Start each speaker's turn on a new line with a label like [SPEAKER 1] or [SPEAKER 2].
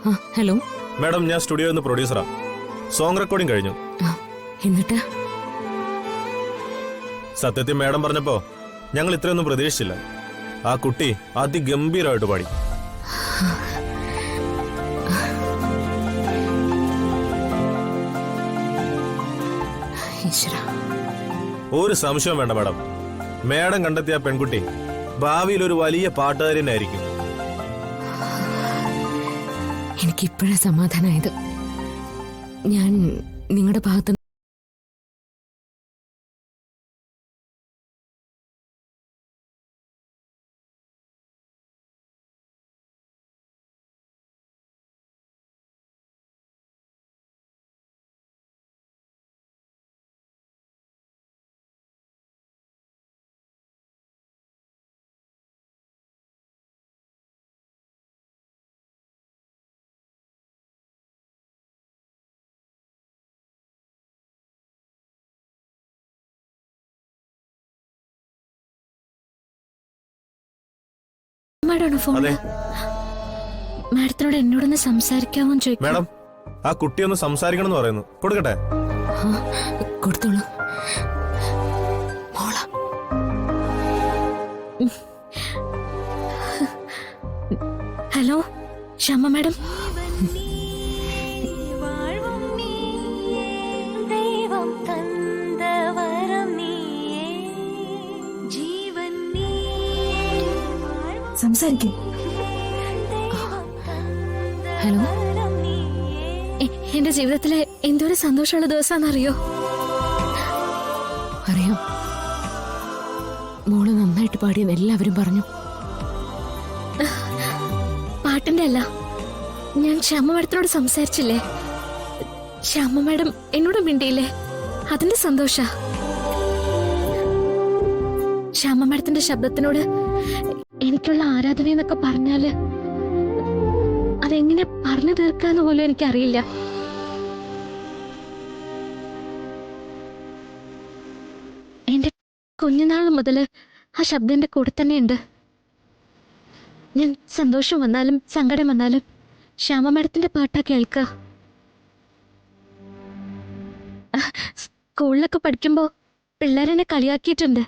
[SPEAKER 1] Hello
[SPEAKER 2] madam, ഞാൻ സ്റ്റുഡിയോയിൽ നിന്ന് പ്രൊഡ്യൂസറാ. സോങ് റെക്കോർഡിംഗ് കഴിഞ്ഞു.
[SPEAKER 1] എന്നിട്ട്
[SPEAKER 2] സത്യത്തിൽ മാഡം പറഞ്ഞപ്പോ ഞങ്ങൾ ഇത്രയൊന്നും പ്രതീക്ഷിച്ചില്ല. ആ കുട്ടി അതിഗംഭീരമായിട്ട് പാടി. ഒരു സംശയം വേണ്ട മാഡം, മാഡം കണ്ടെത്തിയ പെൺകുട്ടി ഭാവിയിൽ ഒരു വലിയ പാട്ടുകാരി തന്നെ ആയിരിക്കും.
[SPEAKER 1] എനിക്കിപ്പോഴാ സമാധാനമായത്. ഞാൻ നിങ്ങളുടെ ഭാഗത്ത്
[SPEAKER 2] അതെ
[SPEAKER 1] മാഡത്തിനോട് എന്നോടൊന്ന് സംസാരിക്കാമോ ചോദിക്കും.
[SPEAKER 2] മാഡം, ആ കുട്ടി ഒന്ന് സംസാരിക്കണം എന്ന് പറയുന്നു. കൊടുക്കട്ടെ?
[SPEAKER 1] കൊടുത്തോളൂ. ഹലോ ക്ഷമ മാഡം.
[SPEAKER 3] സംസാരിക്കും.
[SPEAKER 1] ഹലോ, എന്റെ ജീവിതത്തിലെ എന്തൊരു സന്തോഷമുള്ള ദിവസമാണെന്നറിയോ? അറിയാം, മോള് നന്നായിട്ട് പാടിയെന്ന് എല്ലാവരും പറഞ്ഞു. പാട്ടിന്റെ അല്ല, ഞാൻ ശ്യാമ മാഡത്തിനോട് സംസാരിച്ചില്ലേ? ശ്യാമ മാഡം എന്നോട് മിണ്ടിയില്ലേ? അതിന്റെ സന്തോഷ. ശ്യാമ മാഡത്തിന്റെ ശബ്ദത്തിനോട് എനിക്കുള്ള ആരാധന എന്നൊക്കെ പറഞ്ഞാല് അതെങ്ങനെ പറഞ്ഞു തീർക്കാന്ന് പോലും എനിക്കറിയില്ല. എന്റെ കുഞ്ഞുനാൾ മുതല് ആ ശബ്ദം എന്റെ കൂടെ തന്നെയുണ്ട്. ഞാൻ സന്തോഷം വന്നാലും സങ്കടം വന്നാലും ശ്യാമ മാഡത്തിന്റെ പാട്ടാ കേൾക്ക. സ്കൂളിലൊക്കെ പഠിക്കുമ്പോ പിള്ളേരെന്നെ കളിയാക്കിയിട്ടുണ്ട്.